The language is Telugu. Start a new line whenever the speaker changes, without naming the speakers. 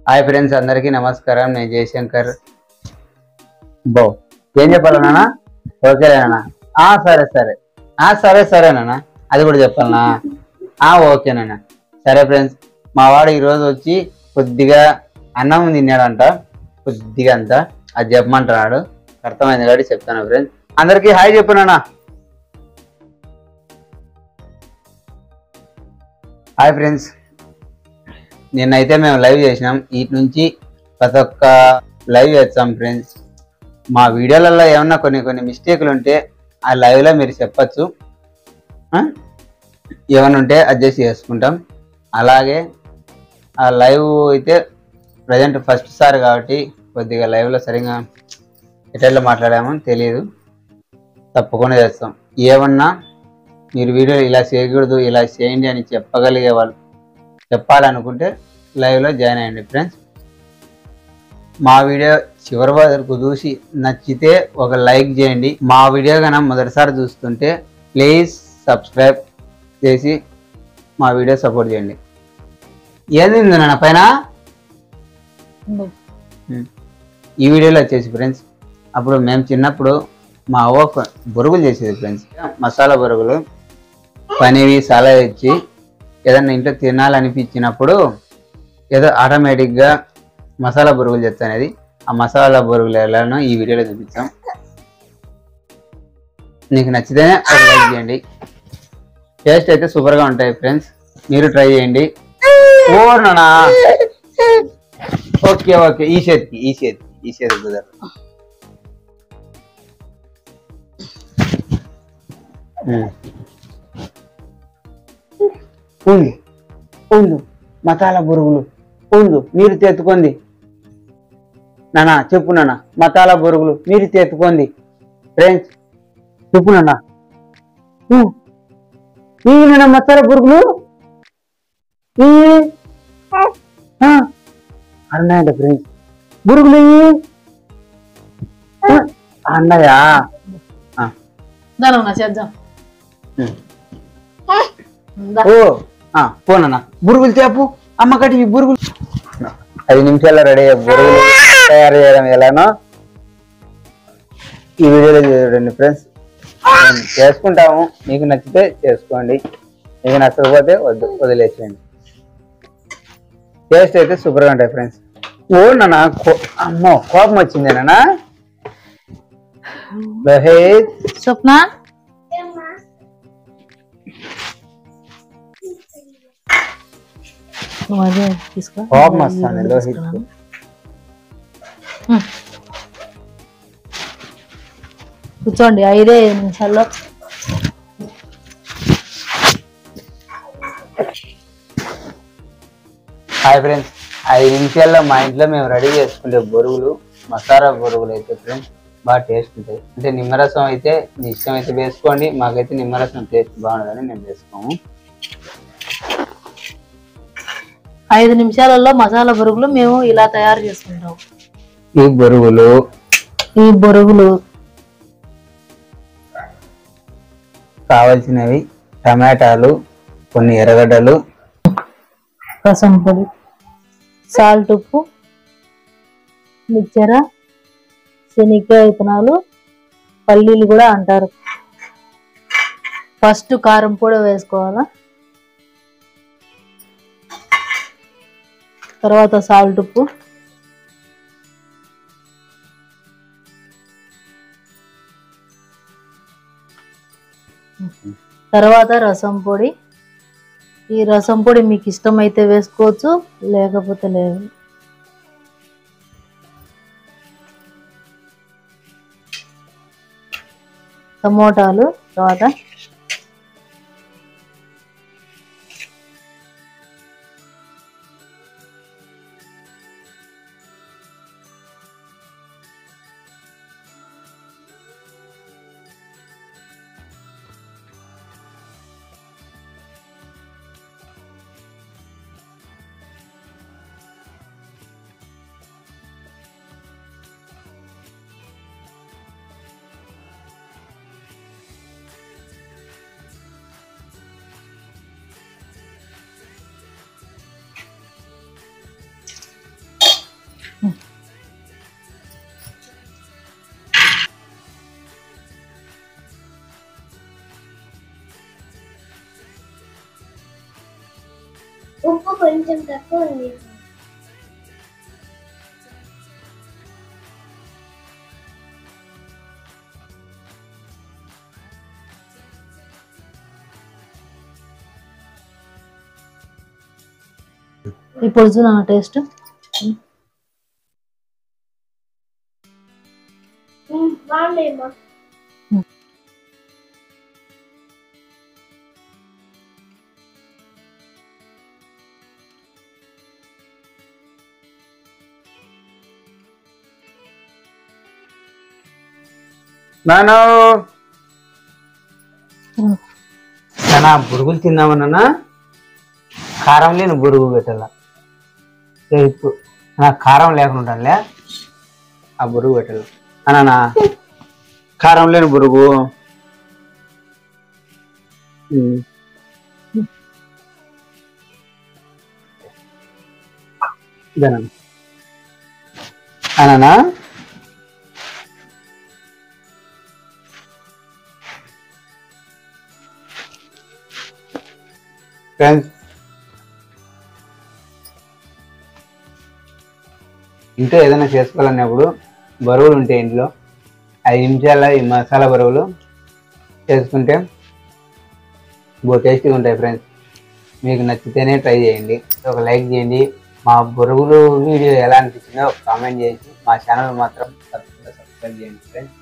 హాయ్ ఫ్రెండ్స్, అందరికీ నమస్కారం. నేను జయశంకర్. బో ఏం చెప్పాలి నాన్న? ఓకేనా? సరే సరే సరే సరేనా, అది కూడా చెప్పాలనా? ఓకేనా. సరే ఫ్రెండ్స్, మా వాడు ఈరోజు వచ్చి కొద్దిగా అన్నం తిన్నాడంట, కొద్దిగా అంతా అది చెప్పమంటున్నాడు. అర్థమైంది కాబట్టి చెప్తాను ఫ్రెండ్స్. అందరికీ హాయ్ చెప్పు నాన్న. హాయ్ ఫ్రెండ్స్, నిన్నైతే మేము లైవ్ చేసినాం. వీటి నుంచి ప్రతి ఒక్క లైవ్ చేస్తాం ఫ్రెండ్స్. మా వీడియోలలో ఏమన్నా కొన్ని మిస్టేక్లు ఉంటే ఆ లైవ్లో మీరు చెప్పచ్చు. ఏమన్నా ఉంటే అడ్జస్ట్ చేసుకుంటాం. అలాగే ఆ లైవ్ అయితే ప్రజెంట్ ఫస్ట్ సారి కాబట్టి కొద్దిగా లైవ్లో సరిగా ఎట్లా మాట్లాడామో తెలియదు, తప్పకుండా చేస్తాం. ఏమన్నా మీరు వీడియో ఇలా చేయకూడదు, ఇలా చేయండి అని చెప్పగలిగే వాళ్ళు చెప్పాలనుకుంటే లైవ్లో జాయిన్ అయ్యండి ఫ్రెండ్స్. మా వీడియో చివరి వరకు చూసి నచ్చితే ఒక లైక్ చేయండి. మా వీడియో కన్నా మొదటిసారి చూస్తుంటే ప్లీజ్ సబ్స్క్రైబ్ చేసి మా వీడియో సపోర్ట్ చేయండి. ఏది నాన్న పైన ఈ వీడియోలో వచ్చేసి ఫ్రెండ్స్, అప్పుడు మేము చిన్నప్పుడు మా అవ్వ బొరుగులు చేసేది ఫ్రెండ్స్. మసాలా బొరుగులు పనివి చాలా ఇచ్చి ఏదన్నా ఇంట్లో తినాలనిపించినప్పుడు ఏదో ఆటోమేటిక్గా మసాలా బొరుగులు చేస్తానేది. ఆ మసాలా బొరుగులు ఎలానో ఈ వీడియోలో చూపించాం. నీకు నచ్చితేనే ఒక లైక్ చేయండి. టేస్ట్ అయితే సూపర్గా ఉంటాయి ఫ్రెండ్స్, మీరు ట్రై చేయండి. ఓనా ఓకే ఓకే, ఈ చేతికి కుదరదు. ఉండు మసాలా బొరుగులు ఉండు, మీరు తెచ్చుకోండి నాన్న. చెప్పు నాన్న, మసాలా బొరుగులు మీరు తెచ్చుకోండి ఫ్రెండ్స్. చెప్పు నాన్న, నాన్న మసాలా బొరుగులు అన్నాయంట ఫ్రెండ్స్. బొరుగులు అన్నయా
చేద్దాం.
పోనన్నా బురుగులు తేపు అమ్మకటి. బురుగులు 5 నిమిషాల్లో రెడీ అయ్యే బురుగులు తయారు చేయడం ఎలానో ఈ వీడియోలో చూడండి ఫ్రెండ్స్. చేసుకుంటాము, మీకు నచ్చితే చేసుకోండి, మీకు నచ్చకపోతే వదిలేసేయండి. టేస్ట్ అయితే సూపర్గా ఉంటాయి ఫ్రెండ్స్. నాన్న అమ్మో కోపం వచ్చింది నాన్న.
స్వప్న
కోపం వస్తాను లోహిత్.
కూర్చోండి 5 నిమిషాల్లో.
హాయ్ ఫ్రెండ్స్, 5 నిమిషాల్లో మా ఇంట్లో మేము రెడీ చేసుకుంటే బొరుగులు, మసాలా బొరుగులు అయితే ఫ్రెండ్స్ బాగా టేస్ట్ ఉంటాయి. అంటే నిమ్మరసం అయితే మీ ఇష్టం అయితే వేసుకోండి, మాకైతే నిమ్మరసం టేస్ట్ బాగుంటుందని మేము వేసుకోము.
5 నిమిషాలలో మసాలా బొరుగులు మేము ఇలా తయారు చేసుకుంటాం.
ఈ బొరుగులు కావలసినవి టమాటాలు, కొన్ని ఎర్రగడ్డలు,
రసం పొడి, సాల్ట్, ఉప్పు, మిక్చర, శనగకాయ విత్తనాలు, పల్లీలు కూడా అంటారు. ఫస్ట్ కారం పొడి వేసుకోవాలా, తర్వాత సాల్ట్, ఉప్పు, తర్వాత రసం పొడి. ఈ రసం పొడి మీకు ఇష్టమైతే వేసుకోవచ్చు, లేకపోతే లేదు. టమోటాలు, తర్వాత
ఉప్పు కొంచెం తక్కువ ఉంది.
ఇప్పుడు చూడ టేస్ట్
బాగుండేమ్మా.
నాన్న నాన్న బురుగులు తిందామన్నా కారం లేని బురుగు పెట్టాల ఇప్పుడు నాకు కారం లేకుండా ఉంటానులే ఆ బురుగు పెట్టాల అన్నా కారం లేని బురుగు ఇదేనా అన్నా ఫ్రెండ్స్ ఇంట్లో ఏదైనా చేసుకోవాలన్నప్పుడు బరువులు ఉంటాయి ఇంట్లో 5 నిమిషాల ఈ మసాలా బరువులు చేసుకుంటే టేస్టీగా ఉంటాయి ఫ్రెండ్స్. మీకు నచ్చితేనే ట్రై చేయండి, ఒక లైక్ చేయండి. మా బరువులు వీడియో ఎలా అనిపించిందో ఒక కామెంట్ చేసి మా ఛానల్ మాత్రం సబ్స్క్రైబ్ చేయండి ఫ్రెండ్స్.